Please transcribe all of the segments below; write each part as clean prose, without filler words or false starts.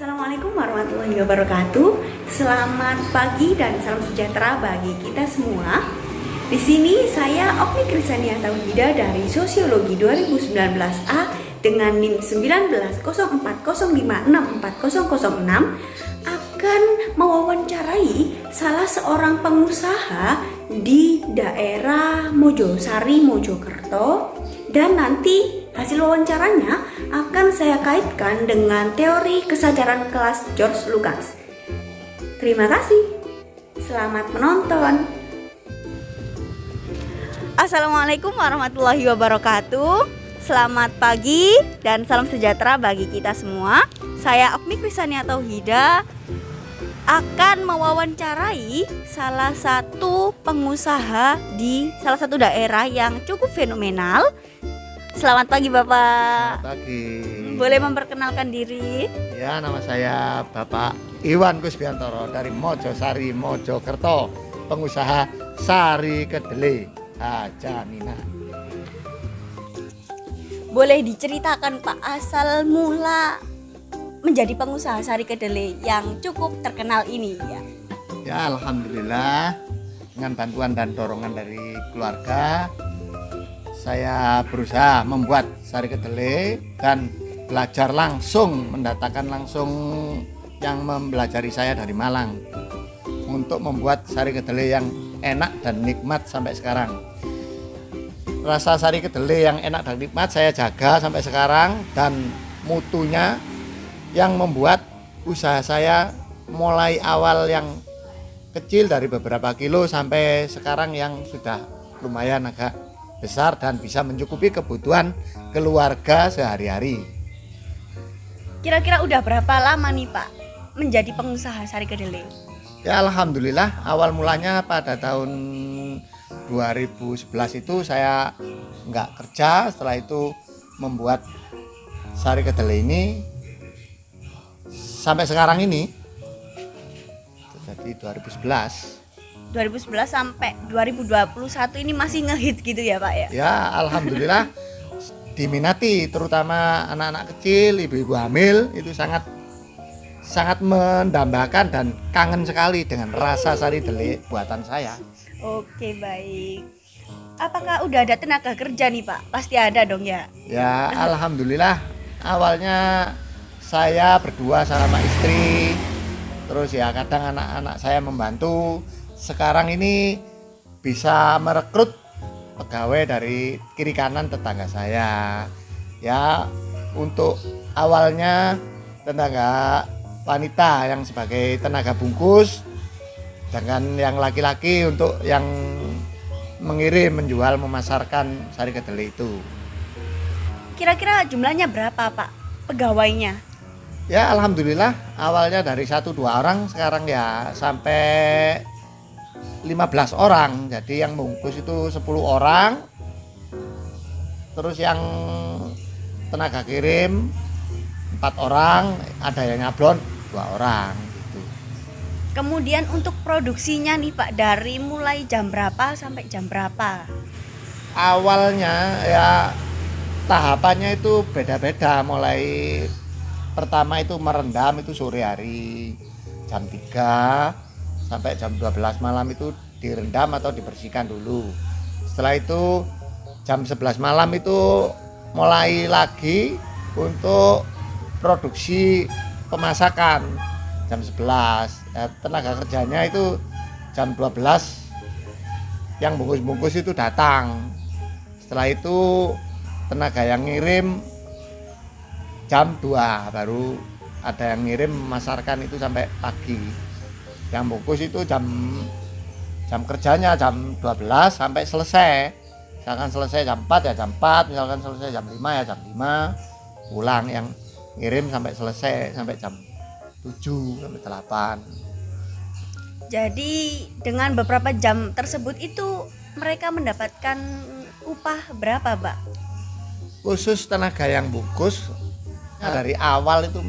Assalamualaikum warahmatullahi wabarakatuh. Selamat pagi dan salam sejahtera bagi kita semua. Di sini saya Okni Krisania Tauhida dari Sosiologi 2019A dengan NIM 1904056406 akan mewawancarai salah seorang pengusaha di daerah Mojosari, Mojokerto, dan nanti hasil wawancaranya akan saya kaitkan dengan teori kesadaran kelas George Lucas. Terima kasih. Selamat menonton. Assalamualaikum warahmatullahi wabarakatuh. Selamat pagi dan salam sejahtera bagi kita semua. Saya Okni Krisania Tauhida akan mewawancarai salah satu pengusaha di salah satu daerah yang cukup fenomenal. Selamat pagi Bapak. Selamat pagi. Boleh memperkenalkan diri? Ya, nama saya Bapak Iwan Kusbiantoro dari Mojosari, Mojokerto, pengusaha Sari Kedelai Hajamina. Boleh diceritakan Pak asal mula menjadi pengusaha Sari Kedelai yang cukup terkenal ini ya? Ya, alhamdulillah dengan bantuan dan dorongan dari keluarga, saya berusaha membuat Sari Kedelai dan belajar langsung, mendatangkan langsung yang mempelajari saya dari Malang untuk membuat Sari Kedelai yang enak dan nikmat sampai sekarang. Rasa Sari Kedelai yang enak dan nikmat saya jaga sampai sekarang, dan mutunya yang membuat usaha saya mulai awal yang kecil dari beberapa kilo sampai sekarang yang sudah lumayan agak besar dan bisa mencukupi kebutuhan keluarga sehari-hari. Kira-kira udah berapa lama nih Pak menjadi pengusaha Sari Kedelai? Ya, alhamdulillah awal mulanya pada tahun 2011 itu saya nggak kerja, setelah itu membuat Sari Kedelai ini sampai sekarang ini. Jadi 2011 sampai 2021 ini masih ngehit gitu ya Pak ya? Ya, alhamdulillah diminati, terutama anak-anak kecil, ibu-ibu hamil itu sangat mendambakan dan kangen sekali dengan rasa Sari Kedelai buatan saya. Oke, baik. Apakah udah ada tenaga kerja nih Pak? Pasti ada dong ya? Ya, alhamdulillah awalnya saya berdua sama istri, terus ya kadang anak-anak saya membantu. Sekarang ini bisa merekrut pegawai dari kiri kanan tetangga saya. Ya, untuk awalnya tenaga wanita yang sebagai tenaga bungkus, dengan yang laki-laki untuk yang mengirim, menjual, memasarkan Sari Kedelai itu. Kira-kira jumlahnya berapa Pak pegawainya? Ya, alhamdulillah awalnya dari 1-2 orang, sekarang ya sampai 15 orang. Jadi yang bungkus itu 10 orang, terus yang tenaga kirim 4 orang, ada yang nyablon 2 orang gitu. Kemudian untuk produksinya nih Pak, dari mulai jam berapa sampai jam berapa? Awalnya ya tahapannya itu beda-beda. Mulai pertama itu merendam, itu sore hari jam 3 sampai jam 12 malam itu direndam atau dibersihkan dulu. Setelah itu jam 11 malam itu mulai lagi untuk produksi pemasakan jam 11. Tenaga kerjanya itu jam 12 yang bungkus-bungkus itu datang. Setelah itu tenaga yang ngirim jam 2 baru ada yang ngirim memasarkan itu sampai pagi. Yang bungkus itu jam kerjanya jam 12 sampai selesai. Misalkan selesai jam 4 ya jam 4, misalkan selesai jam 5 ya jam 5. Pulang yang ngirim sampai selesai sampai jam 7 sampai 8. Jadi dengan beberapa jam tersebut itu mereka mendapatkan upah berapa Pak? Khusus tenaga yang bungkus dari awal itu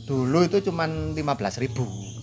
dulu itu cuman 15.000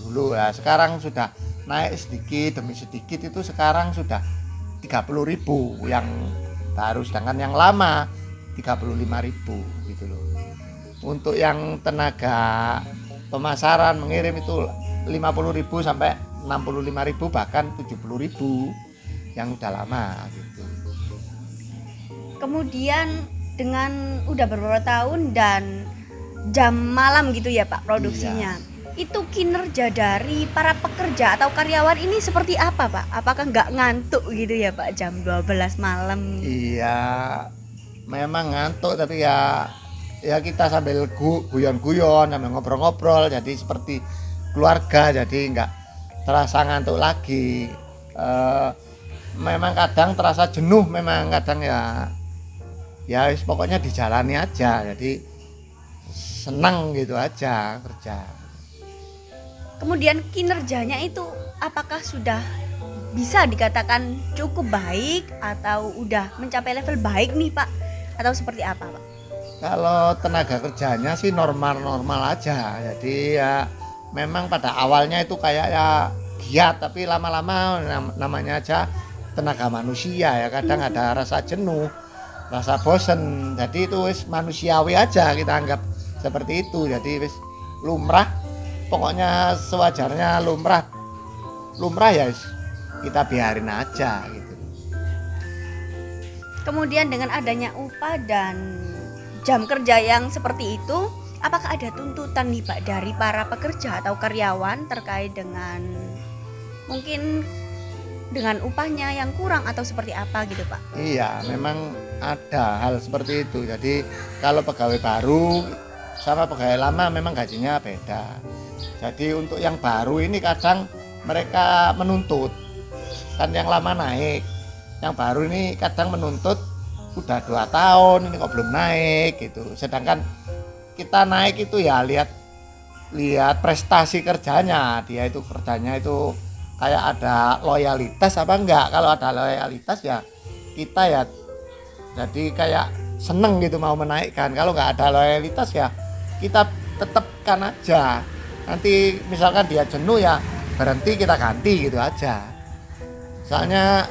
dulu ya. Sekarang sudah naik sedikit demi sedikit, itu sekarang sudah 30.000 yang baru, sedangkan yang lama 35.000 gitu loh. Untuk yang tenaga pemasaran mengirim itu 50.000 sampai 65.000 bahkan 70.000 yang udah lama gitu. Kemudian dengan udah beberapa tahun dan jam malam gitu ya Pak produksinya. Itu kinerja dari para pekerja atau karyawan ini seperti apa Pak? Apakah nggak ngantuk gitu ya Pak jam 12 malam? Iya, memang ngantuk tapi ya kita sambil guyon-guyon sambil ngobrol-ngobrol jadi seperti keluarga, jadi nggak terasa ngantuk lagi. Memang kadang terasa jenuh, memang kadang ya pokoknya dijalani aja, jadi senang gitu aja kerja. Kemudian kinerjanya itu apakah sudah bisa dikatakan cukup baik atau udah mencapai level baik nih Pak? Atau seperti apa Pak? Kalau tenaga kerjanya sih normal-normal aja, jadi ya memang pada awalnya itu kayak ya giat, tapi lama-lama namanya aja tenaga manusia ya, kadang ada rasa jenuh, rasa bosen, jadi itu wis manusiawi aja, kita anggap seperti itu. Jadi wis lumrah, pokoknya sewajarnya lumrah ya wis, kita biarin aja gitu. Kemudian dengan adanya upah dan jam kerja yang seperti itu, apakah ada tuntutan nih Pak dari para pekerja atau karyawan terkait dengan mungkin dengan upahnya yang kurang atau seperti apa gitu Pak? Iya, memang ada hal seperti itu. Jadi kalau pegawai baru sama pegawai lama memang gajinya beda. Jadi untuk yang baru ini kadang mereka menuntut, kan yang lama naik, yang baru ini kadang menuntut udah 2 tahun ini kok belum naik gitu. Sedangkan kita naik itu ya lihat prestasi kerjanya, dia itu kerjanya itu kayak ada loyalitas apa enggak. Kalau ada loyalitas ya kita ya jadi kayak seneng gitu mau menaikkan. Kalau enggak ada loyalitas ya kita tetapkan aja. Nanti misalkan dia jenuh ya berhenti, kita ganti gitu aja. Soalnya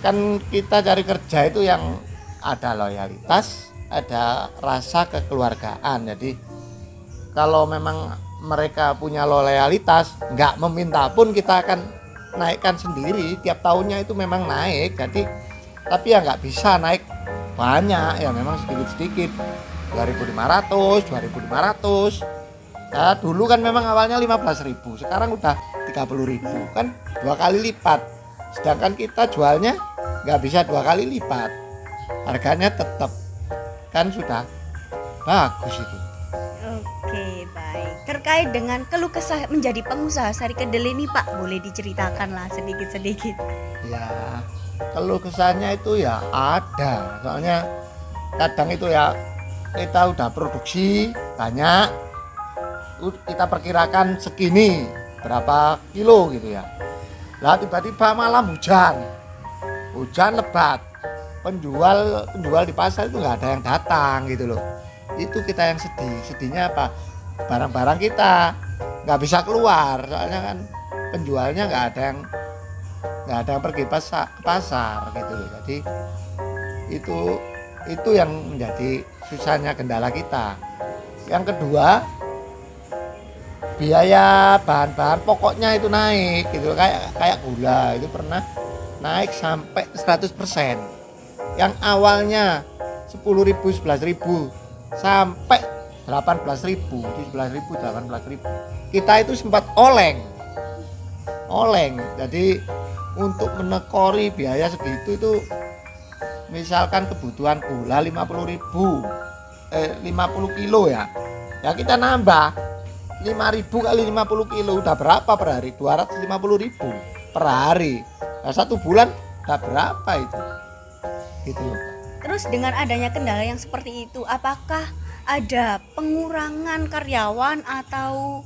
kan kita cari kerja itu yang ada loyalitas, ada rasa kekeluargaan. Jadi kalau memang mereka punya loyalitas, nggak meminta pun kita akan naikkan sendiri. Tiap tahunnya itu memang naik, jadi tapi ya nggak bisa naik banyak, ya memang sedikit-sedikit, 2.500, 2.500. Ya dulu kan memang awalnya 15.000, sekarang udah 30.000, kan 2 kali lipat. Sedangkan kita jualnya nggak bisa 2 kali lipat, harganya tetap, kan sudah bagus itu. Oke, baik. Terkait dengan keluh kesah menjadi pengusaha sari kedel ini Pak, boleh diceritakan lah sedikit-sedikit. Ya, keluh kesahnya itu ya ada. Soalnya kadang itu ya kita udah produksi banyak, kita perkirakan segini, berapa kilo gitu ya. Lah tiba-tiba malam hujan lebat, penjual di pasar itu nggak ada yang datang gitu loh. Itu kita yang sedihnya apa, barang-barang kita nggak bisa keluar, soalnya kan penjualnya nggak ada yang pergi ke pasar gitu loh. Jadi itu yang menjadi susahnya, kendala kita. Yang kedua, biaya bahan-bahan pokoknya itu naik gitu, kayak gula itu pernah naik sampai 100%. Yang awalnya 10.000, 11.000 sampai 18.000, 17.000, 18.000. Kita itu sempat oleng. Jadi untuk menekori biaya segitu itu, misalkan kebutuhan gula 50 kilo ya kita nambah 5.000 kali 50 kilo udah berapa per hari? 250.000 per hari. Nah, 1 bulan udah berapa itu? Gitu loh. Terus dengan adanya kendala yang seperti itu, apakah ada pengurangan karyawan atau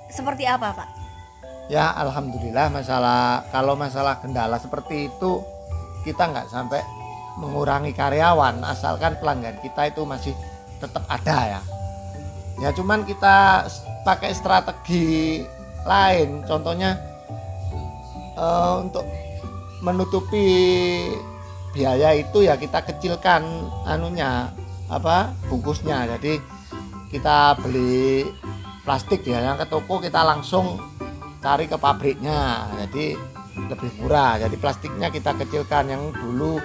seperti apa Pak? Ya alhamdulillah, kalau masalah kendala seperti itu kita nggak sampai mengurangi karyawan, asalkan pelanggan kita itu masih tetap ada ya cuman kita pakai strategi lain. Contohnya untuk menutupi biaya itu ya kita kecilkan bungkusnya. Jadi kita beli plastik ya, yang ke toko kita langsung cari ke pabriknya, jadi lebih murah. Jadi plastiknya kita kecilkan, yang dulu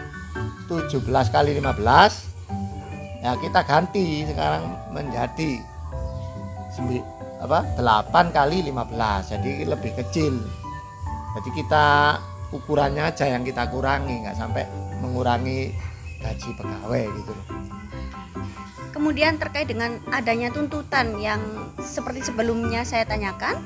17 kali 15 ya kita ganti sekarang menjadi 8 kali 15, jadi lebih kecil. Jadi kita ukurannya aja yang kita kurangi, nggak sampai mengurangi gaji pegawai gitu loh. Kemudian terkait dengan adanya tuntutan yang seperti sebelumnya saya tanyakan,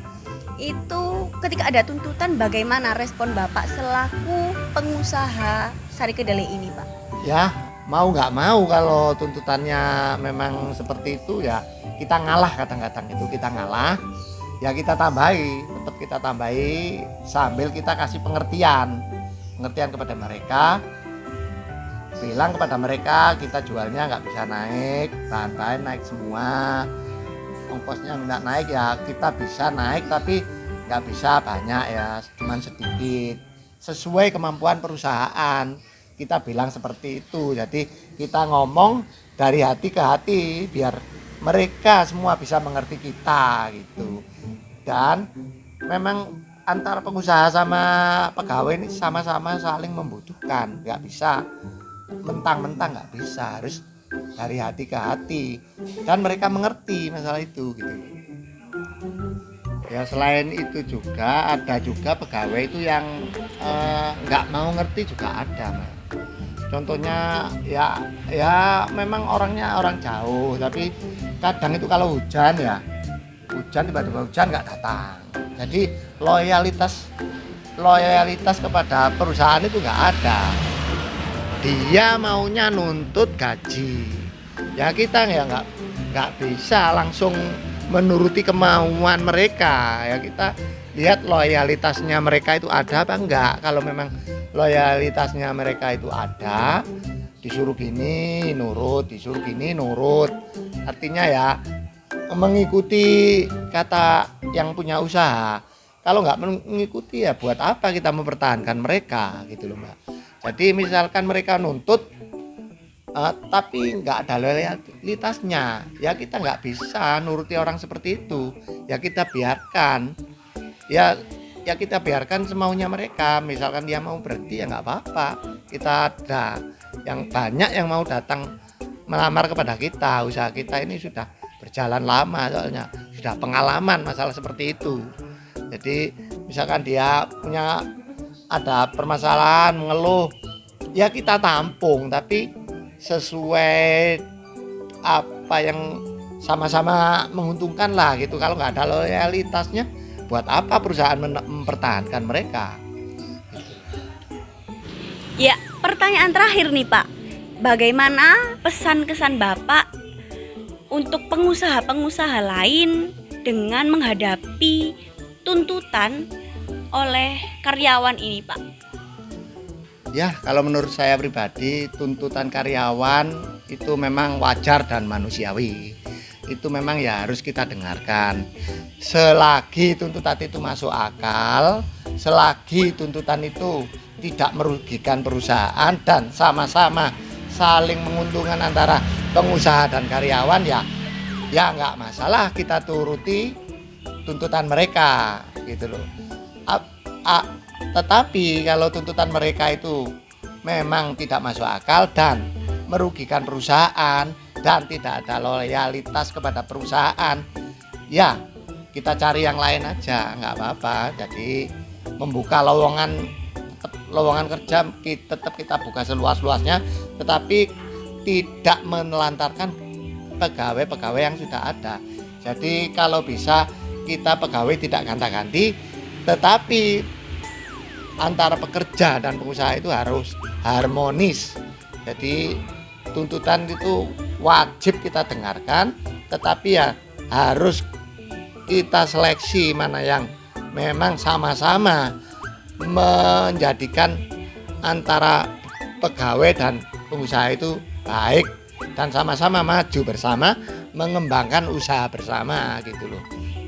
itu ketika ada tuntutan bagaimana respon Bapak selaku pengusaha Sari Kedelai ini, Pak? Ya mau nggak mau, kalau tuntutannya memang seperti itu ya kita ngalah. Kadang-kadang itu kita ngalah, ya kita tambahi, tetap kita tambahi sambil kita kasih pengertian kepada mereka, bilang kepada mereka kita jualnya nggak bisa naik, bahan-bahan naik semua, ongkosnya nggak naik ya kita bisa naik tapi nggak bisa banyak ya, cuman sedikit sesuai kemampuan perusahaan, kita bilang seperti itu. Jadi kita ngomong dari hati ke hati biar mereka semua bisa mengerti kita gitu. Dan memang antara pengusaha sama pegawai ini sama-sama saling membutuhkan, nggak bisa mentang-mentang, nggak bisa, harus dari hati ke hati dan mereka mengerti masalah itu gitu. Ya selain itu juga ada juga pegawai itu yang nggak mau ngerti juga ada, Mas. Contohnya ya memang orangnya orang jauh, tapi kadang itu kalau hujan tiba-tiba hujan nggak datang. Jadi loyalitas kepada perusahaan itu nggak ada. Dia maunya nuntut gaji. Ya kita ya nggak bisa langsung menuruti kemauan mereka. Ya kita lihat loyalitasnya mereka itu ada apa enggak. Kalau memang loyalitasnya mereka itu ada, disuruh gini nurut, disuruh gini nurut. Artinya ya mengikuti kata yang punya usaha. Kalau nggak mengikuti ya buat apa kita mempertahankan mereka gitu loh, Mbak. Jadi misalkan mereka nuntut tapi nggak ada loyalitasnya, ya kita nggak bisa nuruti orang seperti itu. Ya kita biarkan, ya kita biarkan semaunya mereka. Misalkan dia mau berhenti ya nggak apa-apa. Kita ada yang banyak yang mau datang melamar kepada kita. Usaha kita ini sudah berjalan lama, soalnya sudah pengalaman masalah seperti itu. Jadi misalkan dia punya ada permasalahan, mengeluh, ya kita tampung, tapi sesuai apa yang sama-sama menguntungkan lah gitu. Kalau nggak ada loyalitasnya, buat apa perusahaan mempertahankan mereka? Ya, pertanyaan terakhir nih Pak, bagaimana pesan-kesan Bapak untuk pengusaha-pengusaha lain dengan menghadapi tuntutan oleh karyawan ini, Pak? Ya, kalau menurut saya pribadi, tuntutan karyawan itu memang wajar dan manusiawi. Itu memang ya harus kita dengarkan. Selagi tuntutan itu masuk akal, selagi tuntutan itu tidak merugikan perusahaan dan sama-sama saling menguntungkan antara pengusaha dan karyawan, ya nggak masalah kita turuti tuntutan mereka gitu loh. Tetapi kalau tuntutan mereka itu memang tidak masuk akal dan merugikan perusahaan dan tidak ada loyalitas kepada perusahaan, ya kita cari yang lain aja, nggak apa-apa. Jadi membuka lowongan kerja tetap kita buka seluas-luasnya, tetapi tidak menelantarkan pegawai-pegawai yang sudah ada. Jadi kalau bisa kita pegawai tidak gonta-ganti, tetapi antara pekerja dan pengusaha itu harus harmonis. Jadi tuntutan itu wajib kita dengarkan, tetapi ya harus kita seleksi mana yang memang sama-sama menjadikan antara pegawai dan pengusaha itu baik dan sama-sama maju bersama, mengembangkan usaha bersama gitu loh,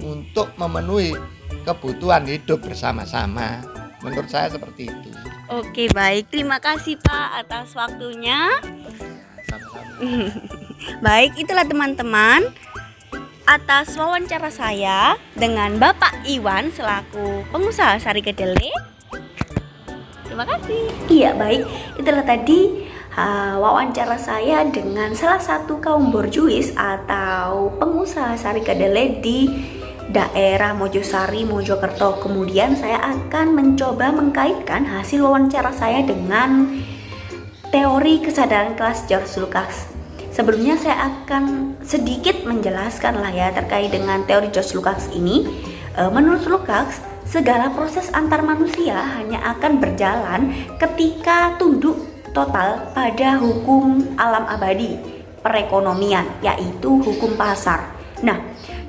untuk memenuhi kebutuhan hidup bersama-sama. Menurut saya seperti itu. Oke, baik. Terima kasih Pak atas waktunya. Sama-sama. Baik, itulah teman-teman atas wawancara saya dengan Bapak Iwan selaku pengusaha sari kedelai. Terima kasih. Iya, baik, itulah tadi wawancara saya dengan salah satu kaum borjuis atau pengusaha sari kedelai di daerah Mojosari, Mojokerto. Kemudian saya akan mencoba mengkaitkan hasil wawancara saya dengan teori kesadaran kelas George Lukács. Sebelumnya saya akan sedikit menjelaskan lah ya terkait dengan teori George Lukács ini. Menurut Lukács, segala proses antar manusia hanya akan berjalan ketika tunduk total pada hukum alam abadi perekonomian, yaitu hukum pasar. Nah,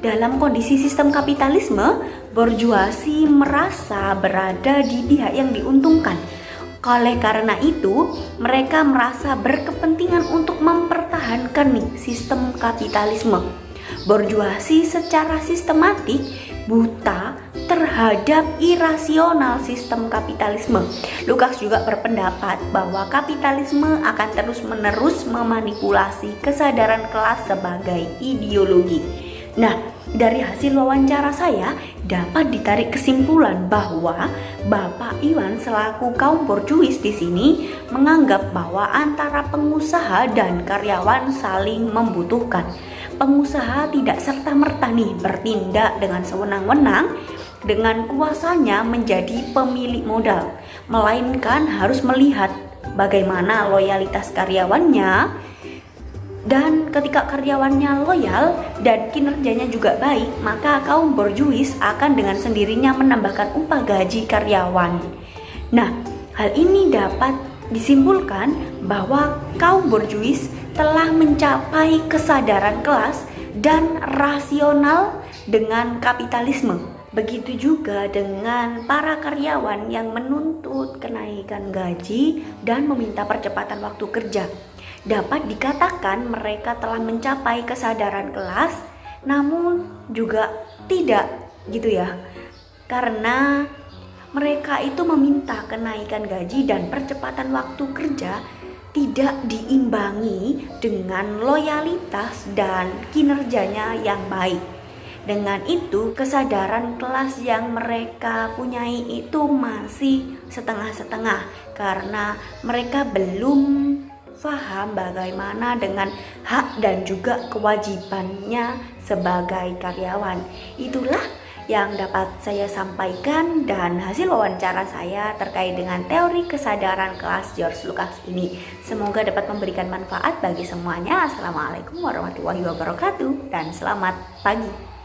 dalam kondisi sistem kapitalisme, borjuasi merasa berada di pihak yang diuntungkan. Oleh karena itu, mereka merasa berkepentingan untuk mempertahankan sistem kapitalisme. Borjuasi secara sistematik buta terhadap irasional sistem kapitalisme. Lukács juga berpendapat bahwa kapitalisme akan terus-menerus memanipulasi kesadaran kelas sebagai ideologi. Nah, dari hasil wawancara saya dapat ditarik kesimpulan bahwa Bapak Iwan selaku kaum borjuis di sini menganggap bahwa antara pengusaha dan karyawan saling membutuhkan. Pengusaha tidak serta-merta bertindak dengan sewenang-wenang dengan kuasanya menjadi pemilik modal, melainkan harus melihat bagaimana loyalitas karyawannya. Dan ketika karyawannya loyal dan kinerjanya juga baik, maka kaum borjuis akan dengan sendirinya menambahkan upah gaji karyawan. Nah, hal ini dapat disimpulkan bahwa kaum borjuis telah mencapai kesadaran kelas dan rasional dengan kapitalisme. Begitu juga dengan para karyawan yang menuntut kenaikan gaji dan meminta percepatan waktu kerja. Dapat dikatakan mereka telah mencapai kesadaran kelas, namun juga tidak gitu ya. Karena mereka itu meminta kenaikan gaji dan percepatan waktu kerja tidak diimbangi dengan loyalitas dan kinerjanya yang baik. Dengan itu, kesadaran kelas yang mereka punyai itu masih setengah-setengah karena mereka belum paham bagaimana dengan hak dan juga kewajibannya sebagai karyawan. Itulah yang dapat saya sampaikan dan hasil wawancara saya terkait dengan teori kesadaran kelas George Lukács ini. Semoga dapat memberikan manfaat bagi semuanya. Assalamualaikum warahmatullahi wabarakatuh dan selamat pagi.